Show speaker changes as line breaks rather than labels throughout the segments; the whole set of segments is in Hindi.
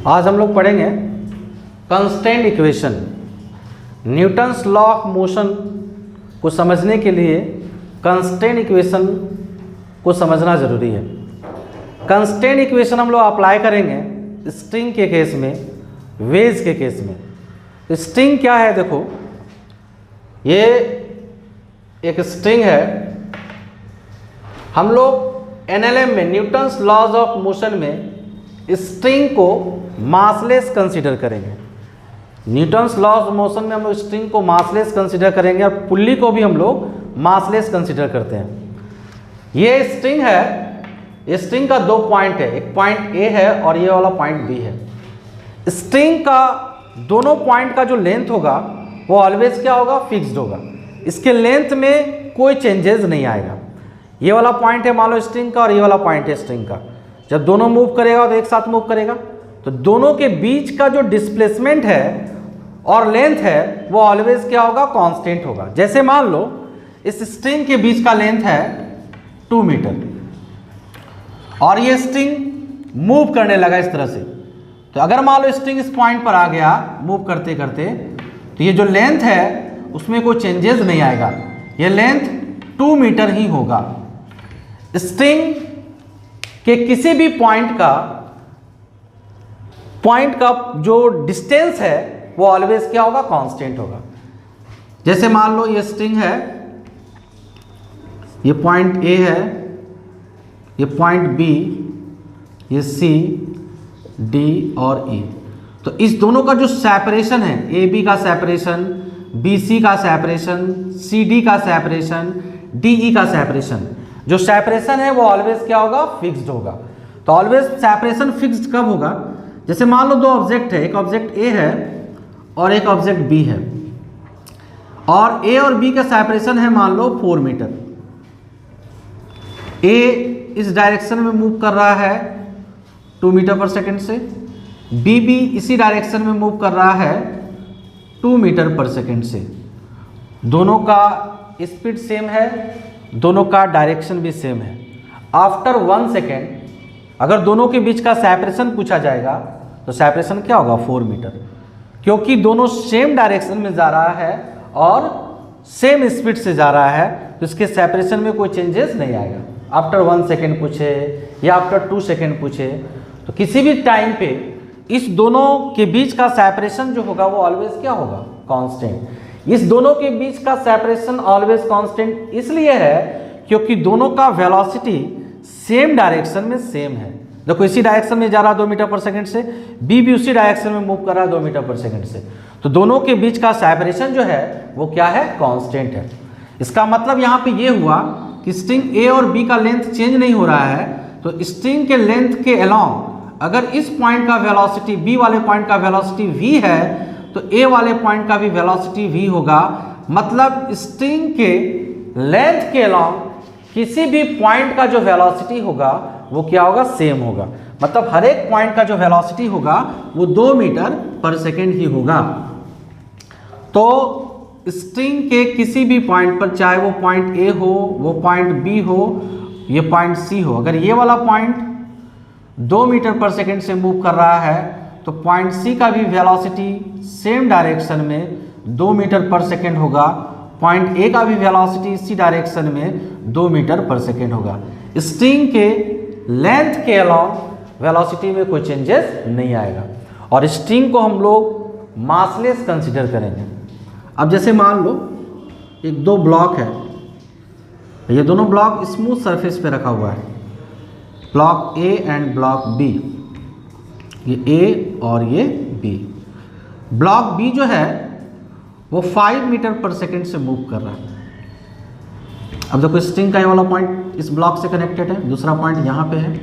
आज हम लोग पढ़ेंगे constant equation. Newton's law of motion को समझने के लिए कांस्टेंट इक्वेशन को समझना ज़रूरी है। कांस्टेंट इक्वेशन हम लोग अप्लाई करेंगे स्ट्रिंग के केस में, वेज के केस में। स्ट्रिंग क्या है? देखो, ये एक स्ट्रिंग है। हम लोग एनएलएम में, न्यूटन्स लॉज ऑफ मोशन में, स्ट्रिंग को मासलेस कंसीडर करेंगे। न्यूटन्स लॉ ऑफ मोशन में हम लोग स्ट्रिंग को मासलेस कंसीडर करेंगे और पुल्ली को भी हम लोग मासलेस कंसीडर करते हैं। ये स्ट्रिंग है, स्ट्रिंग का दो पॉइंट है, एक पॉइंट ए है और ये वाला पॉइंट बी है। स्ट्रिंग का दोनों पॉइंट का जो लेंथ होगा वो ऑलवेज क्या होगा? फिक्स्ड होगा। इसके लेंथ में कोई चेंजेस नहीं आएगा। ये वाला पॉइंट है मान लो स्ट्रिंग का और ये वाला पॉइंट है स्ट्रिंग का। जब दोनों मूव करेगा तो एक साथ मूव करेगा, तो दोनों के बीच का जो डिस्प्लेसमेंट है और लेंथ है वो ऑलवेज क्या होगा? कांस्टेंट होगा। जैसे मान लो इस स्ट्रिंग के बीच का लेंथ है 2 मीटर और ये स्ट्रिंग मूव करने लगा इस तरह से। तो अगर मान लो स्ट्रिंग इस पॉइंट पर आ गया मूव करते करते, तो ये जो लेंथ है उसमें कोई चेंजेस नहीं आएगा, ये लेंथ 2 मीटर ही होगा। स्ट्रिंग के किसी भी पॉइंट का जो डिस्टेंस है वो ऑलवेज क्या होगा? कांस्टेंट होगा। जैसे मान लो ये स्ट्रिंग है, ये पॉइंट ए है, ये पॉइंट बी, ये सी, डी और ई। तो इस दोनों का जो सेपरेशन है, ए बी का सेपरेशन, बी सी का सेपरेशन, सी डी का सेपरेशन, डी ई का सेपरेशन, जो सेपरेशन है वो ऑलवेज क्या होगा? फिक्स्ड होगा। तो ऑलवेज सेपरेशन फिक्स्ड कब होगा? जैसे मान लो दो ऑब्जेक्ट है, एक ऑब्जेक्ट ए है और एक ऑब्जेक्ट बी है, और ए और बी का सेपरेशन है मान लो 4 मीटर। ए इस डायरेक्शन में मूव कर रहा है 2 मीटर पर सेकेंड से, बी भी इसी डायरेक्शन में मूव कर रहा है 2 मीटर पर सेकेंड से। दोनों का स्पीड सेम है, दोनों का डायरेक्शन भी सेम है। आफ्टर 1 सेकेंड अगर दोनों के बीच का सेपरेशन पूछा जाएगा तो सेपरेशन क्या होगा? 4 मीटर, क्योंकि दोनों सेम डायरेक्शन में जा रहा है और सेम स्पीड से जा रहा है, तो इसके सेपरेशन में कोई चेंजेस नहीं आएगा। आफ्टर 1 सेकेंड पूछे या आफ्टर 2 सेकेंड पूछे, तो किसी भी टाइम पे इस दोनों के बीच का सेपरेशन जो होगा वो ऑलवेज क्या होगा? कांस्टेंट। इस दोनों के बीच का सेपरेशन ऑलवेज कांस्टेंट इसलिए है क्योंकि दोनों का वेलोसिटी सेम डायरेक्शन में सेम है। देखो, इसी डायरेक्शन में जा रहा है 2 मीटर पर सेकंड से, बी भी उसी डायरेक्शन में मूव कर रहा है 2 मीटर पर सेकंड से, तो दोनों के बीच का सेपरेशन जो है वो क्या है? कांस्टेंट है। इसका मतलब यहाँ पे ये हुआ कि स्ट्रिंग ए और बी का लेंथ चेंज नहीं हो रहा है, तो स्ट्रिंग के लेंथ के अलोंग अगर इस पॉइंट का वेलोसिटी, बी वाले पॉइंट का वेलोसिटी v है, तो ए वाले पॉइंट का भी वेलोसिटी v होगा। मतलब स्ट्रिंग के लेंथ के अलोंग किसी भी पॉइंट का जो वेलोसिटी होगा वो क्या होगा? सेम होगा। मतलब हर एक पॉइंट का जो वेलोसिटी होगा वो 2 मीटर पर सेकेंड ही होगा। तो स्ट्रिंग के किसी भी पॉइंट पर, चाहे वो पॉइंट ए हो, वो पॉइंट बी हो, ये पॉइंट सी हो, अगर ये वाला पॉइंट 2 मीटर पर सेकेंड से मूव कर रहा है तो पॉइंट सी का भी वेलोसिटी सेम डायरेक्शन में 2 मीटर पर सेकेंड होगा। पॉइंट ए का भी वेलोसिटी इसी डायरेक्शन में 2 मीटर पर सेकेंड होगा। स्ट्रिंग के लेंथ के अलोंग वेलोसिटी में कोई चेंजेस नहीं आएगा और स्ट्रिंग को हम लोग मासलेस कंसीडर करेंगे। अब जैसे मान लो एक दो ब्लॉक है, ये दोनों ब्लॉक स्मूथ सरफेस पे रखा हुआ है, block A and block B, ये ए और ये बी। ब्लॉक बी जो है वो 5 मीटर पर सेकेंड से मूव कर रहा है। अब देखो, स्ट्रिंग का ये वाला पॉइंट इस ब्लॉक से कनेक्टेड है, दूसरा पॉइंट यहाँ पे है,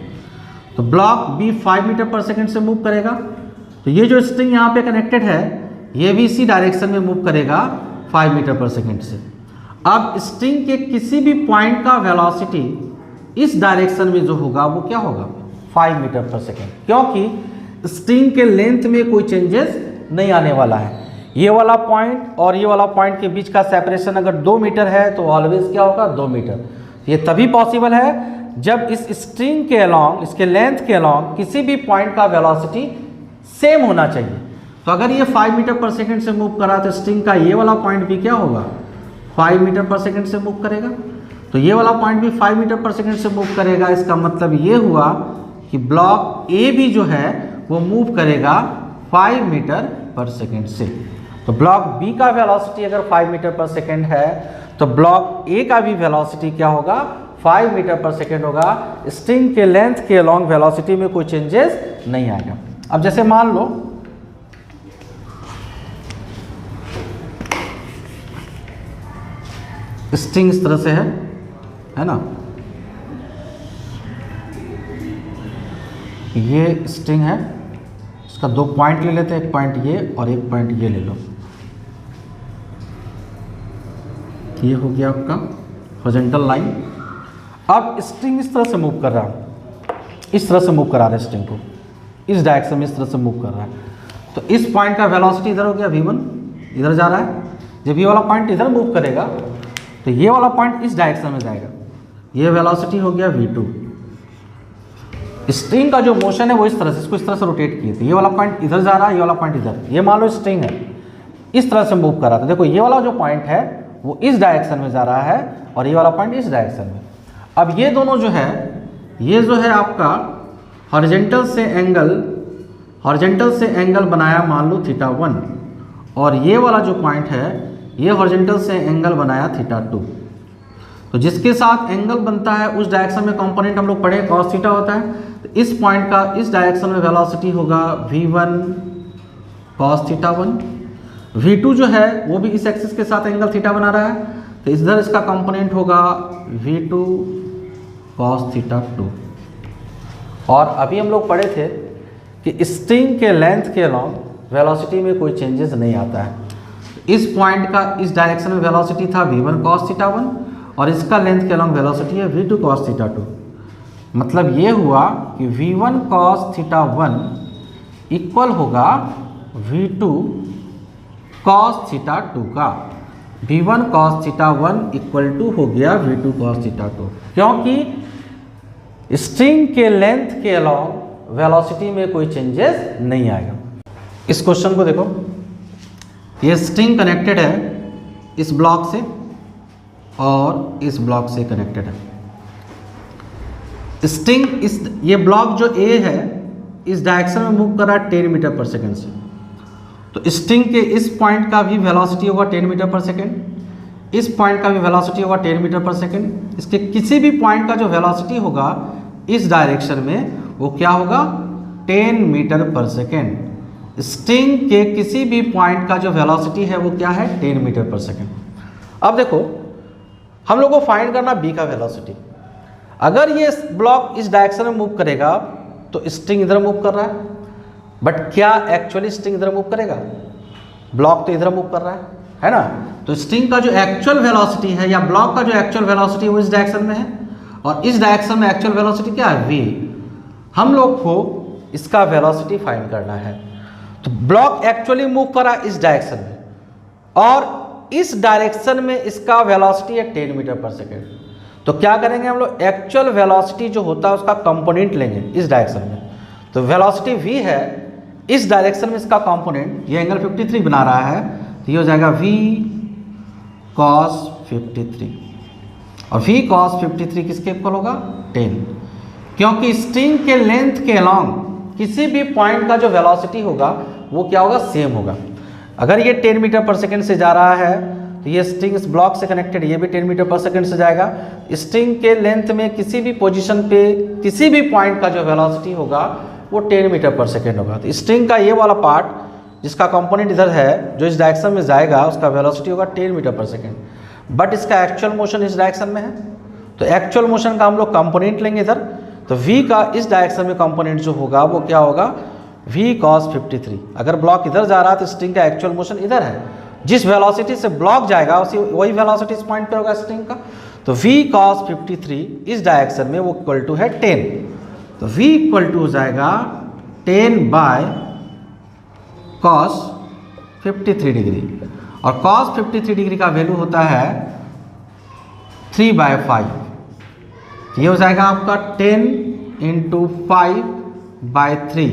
तो ब्लॉक बी 5 मीटर पर सेकेंड से मूव करेगा। तो ये जो स्ट्रिंग यहाँ पे कनेक्टेड है ये भी इसी डायरेक्शन में मूव करेगा 5 मीटर पर सेकेंड से। अब स्ट्रिंग के किसी भी पॉइंट का वेलोसिटी इस डायरेक्शन में जो होगा वो क्या होगा? 5 मीटर पर सेकेंड, क्योंकि स्ट्रिंग के लेंथ में कोई चेंजेस नहीं आने वाला है। ये वाला पॉइंट और ये वाला पॉइंट के बीच का सेपरेशन अगर 2 मीटर है तो ऑलवेज क्या होगा? 2 मीटर। ये तभी पॉसिबल है जब इस स्ट्रिंग के अलोंग, इसके लेंथ के अलोंग किसी भी पॉइंट का वेलोसिटी सेम होना चाहिए। तो अगर ये 5 मीटर पर सेकेंड से मूव कर रहा है तो स्ट्रिंग का ये वाला पॉइंट भी क्या होगा, 5 मीटर पर सेकेंड से मूव करेगा। तो ये वाला पॉइंट भी 5 मीटर पर सेकेंड से मूव करेगा। इसका मतलब ये हुआ कि ब्लॉक ए भी जो है वो मूव करेगा 5 मीटर पर सेकेंड से। तो ब्लॉक बी का वेलोसिटी अगर 5 मीटर पर सेकेंड है तो ब्लॉक ए का भी वेलोसिटी क्या होगा, 5 मीटर पर सेकेंड होगा। स्ट्रिंग के लेंथ के अलॉन्ग वेलोसिटी में कोई चेंजेस नहीं आएगा। अब जैसे मान लो स्ट्रिंग इस तरह से है ना, ये स्ट्रिंग है, इसका 2 पॉइंट ले लेते हैं, एक पॉइंट ये और एक पॉइंट ये ले लो। ये हो गया आपका हॉरिजॉन्टल लाइन। अब स्ट्रिंग इस तरह से मूव कर रहा है, इस तरह से मूव करा रहा है स्ट्रिंग को, इस डायरेक्शन में इस तरह से मूव कर रहा है। तो इस पॉइंट का वेलोसिटी इधर हो गया v1, इधर जा रहा है। जब ये वाला पॉइंट इधर मूव करेगा तो ये वाला पॉइंट इस डायरेक्शन में जाएगा, ये वेलोसिटी हो गया v2। स्ट्रिंग का जो मोशन है वो इस तरह से, इसको इस तरह से रोटेट किए थे। ये वाला पॉइंट इधर जा रहा है, ये वाला पॉइंट इधर। ये मान लो स्ट्रिंग है, इस तरह से मूव कर रहा था। देखो ये वाला जो पॉइंट है वो इस डायरेक्शन में जा रहा है और ये वाला पॉइंट इस डायरेक्शन में। अब ये दोनों जो है, ये जो है आपका हॉरिजॉन्टल से एंगल बनाया मान लो θ1, और ये वाला जो पॉइंट है ये हॉरिजॉन्टल से एंगल बनाया θ2। तो जिसके साथ एंगल बनता है उस डायरेक्शन में कंपोनेंट हम लोग पढ़े cos थीटा होता है। तो इस पॉइंट का इस डायरेक्शन में वेलोसिटी होगा v1 cos θ1। v2 जो है वो भी इस एक्सिस के साथ एंगल थीटा बना रहा है, तो इधर इसका कंपोनेंट होगा v2 cos θ2। और अभी हम लोग पढ़े थे कि स्ट्रिंग के लेंथ के अलॉन्ग वेलोसिटी में कोई चेंजेस नहीं आता है। इस पॉइंट का इस डायरेक्शन में वेलोसिटी था v1 cos θ1 और इसका लेंथ के अलॉन्ग वेलोसिटी है v2 cos θ2। मतलब ये हुआ कि v1 cos θ1 इक्वल होगा v2 cos θ2 का। v1 cos θ1 इक्वल टू हो गया v2 cos θ2, क्योंकि स्ट्रिंग के लेंथ के अलॉन्ग वेलोसिटी में कोई चेंजेस नहीं आएगा। इस क्वेश्चन को देखो, ये स्ट्रिंग कनेक्टेड है इस ब्लॉक से और इस ब्लॉक से कनेक्टेड है। स्ट्रिंग ये ब्लॉक जो ए है इस डायरेक्शन में मूव कर रहा है 10 मीटर पर सेकेंड से। तो स्ट्रिंग के इस पॉइंट का भी वेलोसिटी होगा 10 मीटर पर सेकेंड, इस पॉइंट का भी वेलोसिटी होगा 10 मीटर पर सेकेंड। इसके किसी भी पॉइंट का जो वेलोसिटी होगा इस डायरेक्शन में वो क्या होगा, 10 मीटर पर सेकेंड। स्ट्रिंग के किसी भी पॉइंट का जो वेलोसिटी है वो क्या है, 10 मीटर पर सेकेंड। अब देखो हम लोग को फाइंड करना बी का वेलोसिटी। अगर ये ब्लॉक इस डायरेक्शन में मूव करेगा तो स्ट्रिंग इधर मूव कर रहा है, बट क्या एक्चुअली स्ट्रिंग इधर मूव करेगा, ब्लॉक तो इधर मूव कर रहा है ना। तो स्ट्रिंग का जो एक्चुअल वेलोसिटी है या ब्लॉक का जो एक्चुअल वेलोसिटी है वो इस डायरेक्शन में है और इस डायरेक्शन में एक्चुअल वेलोसिटी क्या है, v। हम लोग को इसका वेलोसिटी फाइंड करना है। तो ब्लॉक एक्चुअली मूव कर रहा है इस डायरेक्शन में और इस डायरेक्शन में इसका वेलोसिटी है 10 मीटर पर सेकेंड। तो क्या करेंगे हम लोग, एक्चुअल वेलोसिटी जो होता है उसका कंपोनेंट लेंगे इस डायरेक्शन में। तो वेलोसिटी v है, इस डायरेक्शन में इसका कंपोनेंट ये एंगल 53 बना रहा है, तो ये हो जाएगा v cos 53 और v cos 53 किसके इक्वल होगा, 10। क्योंकि स्ट्रिंग के लेंथ के अलॉन्ग किसी भी पॉइंट का जो वेलोसिटी होगा वो क्या होगा, सेम होगा। अगर ये 10 मीटर पर सेकेंड से जा रहा है तो ये स्ट्रिंग इस ब्लॉक से कनेक्टेड, ये भी 10 मीटर पर सेकेंड से जाएगा। स्ट्रिंग के लेंथ में किसी भी पोजीशन पे किसी भी पॉइंट का जो वेलोसिटी होगा वो 10 मीटर पर सेकेंड होगा। तो स्ट्रिंग का ये वाला पार्ट जिसका कंपोनेंट इधर है जो इस डायरेक्शन में जाएगा उसका वेलोसिटी होगा 10 मीटर पर सेकेंड, बट इसका एक्चुअल मोशन इस डायरेक्शन में है। तो एक्चुअल मोशन का हम लोग कंपोनेंट लेंगे इधर। तो v का इस डायरेक्शन में कंपोनेंट जो होगा वो क्या होगा, v cos 53। अगर ब्लॉक इधर जा रहा है तो स्ट्रिंग का एक्चुअल मोशन इधर है, जिस वेलोसिटी से ब्लॉक जाएगा उसी वही वेलोसिटी इस पॉइंट पे होगा स्ट्रिंग का। तो v cos 53 इस डायरेक्शन में वो इक्वल टू है 10। तो v इक्वल टू हो जाएगा 10 बाय cos 53 डिग्री, और cos 53 डिग्री का वैल्यू होता है 3/5। ये हो जाएगा आपका 10 × 5/3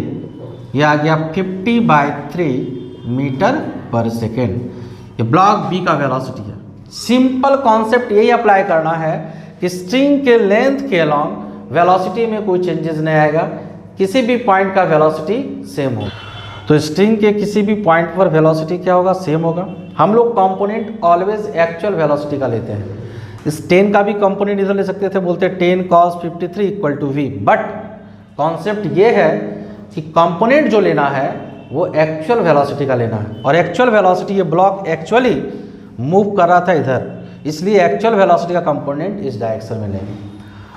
ये आ गया 50/3 मीटर पर सेकेंड। ये ब्लॉक बी का वेलोसिटी है। सिंपल कॉन्सेप्ट यही अप्लाई करना है कि स्ट्रिंग के लेंथ के अलॉन्ग वेलोसिटी में कोई चेंजेस नहीं आएगा, किसी भी पॉइंट का वेलोसिटी सेम होगा। तो स्ट्रिंग के किसी भी पॉइंट पर वेलोसिटी क्या होगा, सेम होगा। हम लोग कंपोनेंट ऑलवेज एक्चुअल वेलोसिटी का लेते हैं। इस 10 का भी कंपोनेंट इधर ले सकते थे, बोलते हैं 10 cos 53 equal to v। But concept ये है कि कंपोनेंट जो लेना है वो एक्चुअल वेलोसिटी का लेना है, और एक्चुअल वेलोसिटी, ये ब्लॉक एक्चुअली मूव कर रहा था इधर, इसलिए एक्चुअल वेलोसिटी का कंपोनेंट इस डायरेक्शन में लेंगे।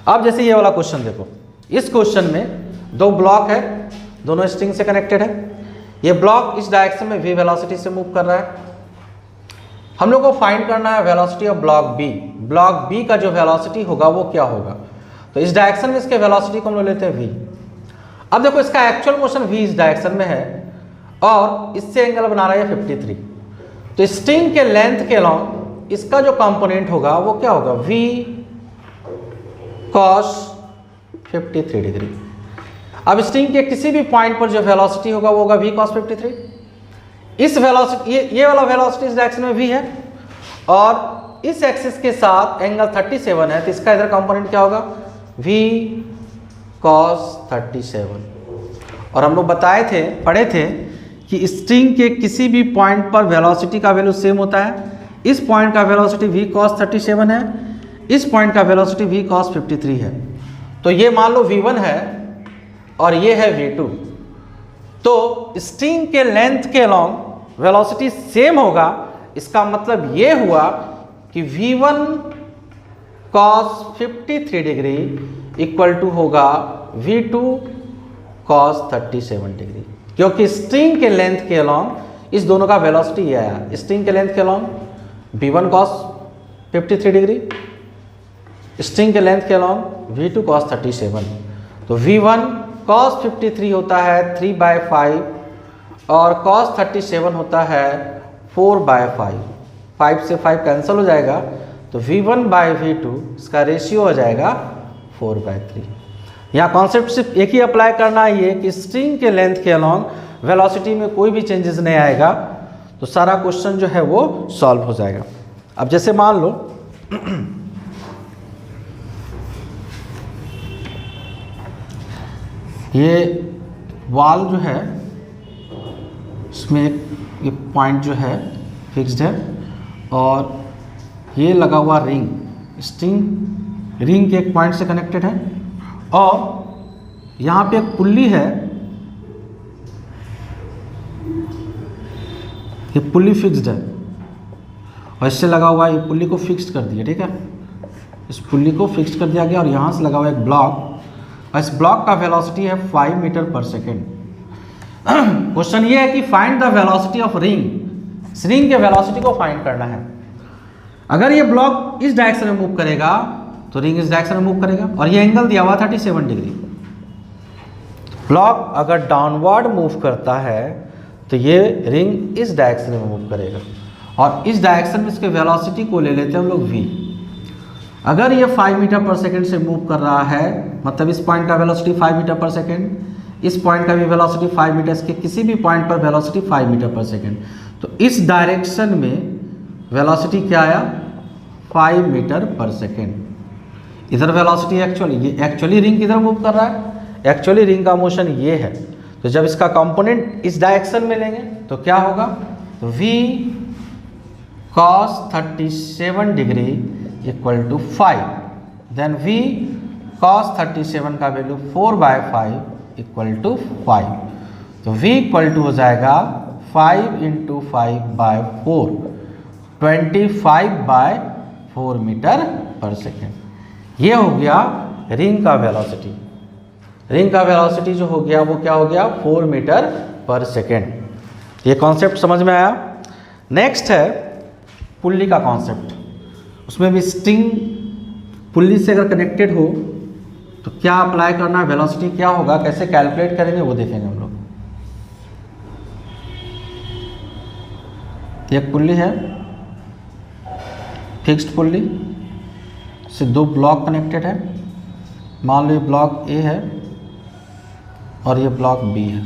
अब जैसे ये वाला क्वेश्चन देखो, इस क्वेश्चन में दो ब्लॉक है, दोनों स्ट्रिंग से कनेक्टेड है। ये ब्लॉक इस डायरेक्शन में v वेलोसिटी से मूव कर रहा है। हम लोग को फाइंड करना है velocity of block B. Block B का जो वेलोसिटी होगा वो क्या होगा, तो इस डायरेक्शन में इसके वेलोसिटी को हम लोग लेते हैं v। अब देखो इसका एक्चुअल मोशन v इस डायरेक्शन में है और इससे एंगल बना रहा है 53। तो स्ट्रिंग के लेंथ के अलॉन्ग इसका जो कंपोनेंट होगा वो क्या होगा, v cos 53 डिग्री। अब स्ट्रिंग के किसी भी पॉइंट पर जो वेलोसिटी होगा वो होगा v cos 53। इस वेलोसिटी, ये वाला वेलोसिटी इस डायरेक्शन में v है और इस एक्सिस के साथ एंगल 37 है, तो इसका इधर कंपोनेंट क्या होगा, v cos 37। और हम लोग पढ़े थे कि स्ट्रिंग के किसी भी पॉइंट पर वेलोसिटी का वैल्यू सेम होता है। इस पॉइंट का वेलोसिटी v cos 37 है, इस पॉइंट का वेलोसिटी v cos 53 है। तो ये मान लो v1 है और ये है v2, तो स्ट्रिंग के लेंथ के अलॉन्ग वेलोसिटी सेम होगा। इसका मतलब ये हुआ कि v1 cos 53 degree equal to होगा v2 cos 37 डिग्री, क्योंकि स्ट्रिंग के लेंथ के अलॉन्ग इस दोनों का वेलोसिटी ये आया। स्ट्रिंग के लेंथ के along v1 cos 53 degree, string के लेंथ के अलॉन्ग v2 cos 37। तो v1 cos 53 होता है 3/5 और cos 37 होता है 4/5। 5 से 5 कैंसिल हो जाएगा, तो v1/v2 इसका रेशियो हो जाएगा 4/3। यहाँ कॉन्सेप्ट सिर्फ एक ही अप्लाई करना है, ये कि स्ट्रिंग के लेंथ के अलॉन्ग वेलोसिटी में कोई भी चेंजेस नहीं आएगा, तो सारा क्वेश्चन जो है वो सॉल्व हो जाएगा। अब जैसे मान लो ये वॉल जो है इसमें ये पॉइंट जो है फिक्स्ड है और ये लगा हुआ रिंग, स्ट्रिंग रिंग के एक पॉइंट से कनेक्टेड है और यहाँ पे एक पुल्ली है, ये पुल्ली फिक्स्ड है और इससे लगा हुआ ये पुल्ली को फिक्स्ड कर दिया, ठीक है। इस पुल्ली को फिक्स्ड कर दिया गया और यहाँ से लगा हुआ एक ब्लॉक, और इस ब्लॉक का वेलोसिटी है 5 मीटर पर सेकेंड। क्वेश्चन ये है कि find the velocity of ring. इस रिंग के वेलोसिटी को फाइंड करना है। अगर ये ब्लॉक इस डायरेक्शन में मूव करेगा तो रिंग इस डायरेक्शन में मूव करेगा, और ये एंगल दिया हुआ 37 डिग्री। ब्लॉक अगर डाउनवर्ड मूव करता है तो ये रिंग इस डायरेक्शन में मूव करेगा, और इस डायरेक्शन में इसके वेलोसिटी को ले लेते हैं हम लोग v। अगर ये 5 मीटर पर सेकेंड से मूव कर रहा है, मतलब इस पॉइंट का वेलोसिटी 5 मीटर पर सेकेंड, इस पॉइंट का भी वेलोसिटी 5 मीटर, इसके किसी भी पॉइंट पर वेलोसिटी 5 मीटर पर सेकेंड, तो इस डायरेक्शन में वेलोसिटी क्या आया, 5 मीटर पर सेकेंड। इधर वेलोसिटी एक्चुअली रिंग किधर मूव कर रहा है, एक्चुअली रिंग का मोशन ये है। तो जब इसका कंपोनेंट इस डायरेक्शन में लेंगे तो क्या होगा, तो v cos 37 degree equal to 5, then v cos 37 का वैल्यू 4/5 इक्वल टू 5। तो v इक्वल टू हो जाएगा 5 × 5/4, 25/4 मीटर पर सेकेंड। ये हो गया रिंग का वेलोसिटी। रिंग का वेलोसिटी जो हो गया वो क्या हो गया, 4 मीटर पर सेकेंड। ये कॉन्सेप्ट समझ में आया। नेक्स्ट है पुल्ली का कॉन्सेप्ट। उसमें भी स्ट्रिंग पुल्ली से अगर कनेक्टेड हो तो क्या अप्लाई करना है, वेलोसिटी क्या होगा, कैसे कैलकुलेट करेंगे वो देखेंगे हम लोग। एक पुल्ली है, फिक्स्ड पुल्ली से दो ब्लॉक कनेक्टेड है। मान लो ये ब्लॉक ए है और ये ब्लॉक बी है।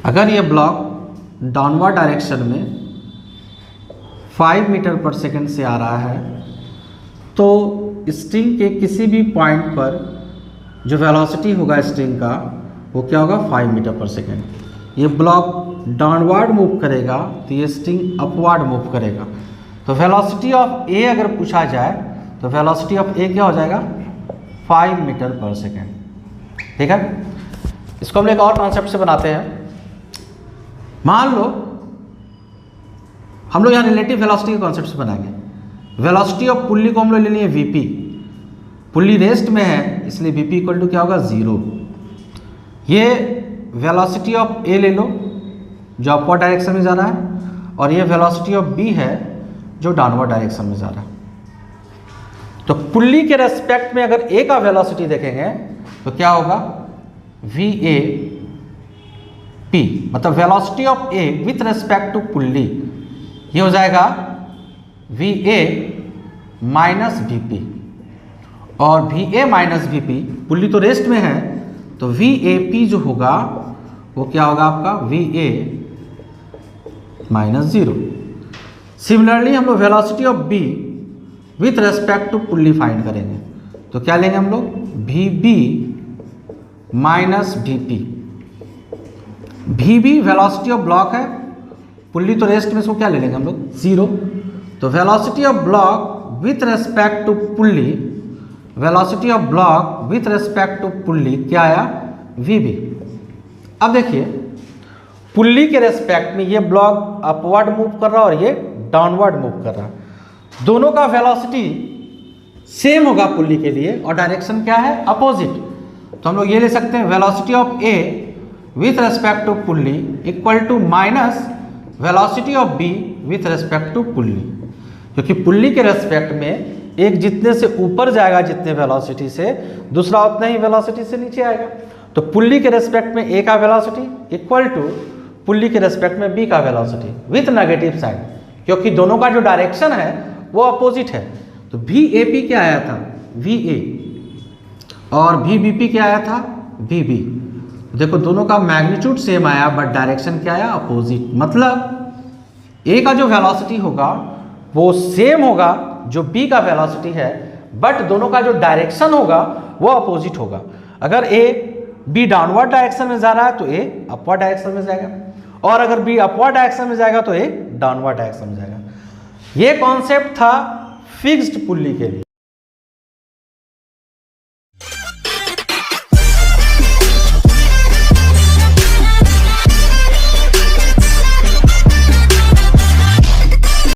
अगर ये ब्लॉक डाउनवर्ड डायरेक्शन में 5 मीटर पर सेकेंड से आ रहा है तो स्ट्रिंग के किसी भी पॉइंट पर जो वेलोसिटी होगा स्ट्रिंग का वो क्या होगा 5 मीटर पर सेकेंड। ये ब्लॉक डाउनवर्ड मूव करेगा तो ये स्ट्रिंग अपवर्ड मूव करेगा। तो वेलोसिटी ऑफ ए अगर पूछा जाए तो वेलोसिटी ऑफ ए क्या हो जाएगा 5 मीटर पर सेकेंड। ठीक है, इसको हम एक और कॉन्सेप्ट से बनाते हैं। मान लो हम लोग यहाँ रिलेटिव वेलोसिटी के कॉन्सेप्ट से बनाएंगे। वेलोसिटी ऑफ पुल्ली को हम लोग ले लिए वीपी, पुल्ली रेस्ट में है इसलिए वीपी इक्वल टू क्या होगा 0। ये वेलोसिटी ऑफ ए ले लो जो अपवर्ड डायरेक्शन में जा रहा है और ये वेलोसिटी ऑफ बी है जो डाउनवर्ड डायरेक्शन में जा रहा है। तो पुल्ली के रेस्पेक्ट में अगर ए का वेलोसिटी देखेंगे तो क्या होगा वी ए पी, मतलब velocity of A with respect to pulley ये हो जाएगा V A minus we P. और V A minus we P, pulley तो रेस्ट में है तो वी ए पी जो होगा वो क्या होगा आपका वी ए माइनस 0। सिमिलरली हम लोग velocity of B with respect to pulley find करेंगे तो क्या लेंगे हम लोग v b minus we p. V b velocity of block है, पुल्ली तो रेस्ट में इसको क्या ले लेंगे हम लोग 0। तो velocity of block with respect to pulley, velocity of block with respect to pulley क्या आया वी बी। अब देखिए पुल्ली के रेस्पेक्ट में ये ब्लॉक अपवर्ड मूव कर रहा है और ये डाउनवर्ड मूव कर रहा है। दोनों का वेलोसिटी सेम होगा पुल्ली के लिए और डायरेक्शन क्या है अपोजिट। तो हम लोग ये ले सकते हैं velocity of A with respect to pulley equal to minus velocity of B with respect to pulley, क्योंकि पुल्ली के रेस्पेक्ट में एक जितने से ऊपर जाएगा जितने वेलोसिटी से दूसरा उतने ही वेलोसिटी से नीचे आएगा। तो पुल्ली के रेस्पेक्ट में ए का वेलोसिटी इक्वल टू पुल्ली के रेस्पेक्ट में बी का वेलोसिटी विथ नेगेटिव साइन, क्योंकि दोनों का जो डायरेक्शन है वो अपोजिट है। तो वी ए पी क्या आया था वी ए और वी बी पी क्या आया था वी बी। देखो दोनों का मैग्नीट्यूड सेम आया बट डायरेक्शन क्या आया अपोजिट। मतलब ए का जो वेलोसिटी होगा वो सेम होगा जो बी का वेलोसिटी है बट दोनों का जो डायरेक्शन होगा वो अपोजिट होगा। अगर ए बी डाउनवर्ड डायरेक्शन में जा रहा है तो ए अपवर्ड डायरेक्शन में जाएगा और अगर बी अपवर्ड डायरेक्शन में जाएगा तो ए डाउनवर्ड डायरेक्शन में जाएगा। ये कॉन्सेप्ट था फिक्स्ड पुल्ली के लिए।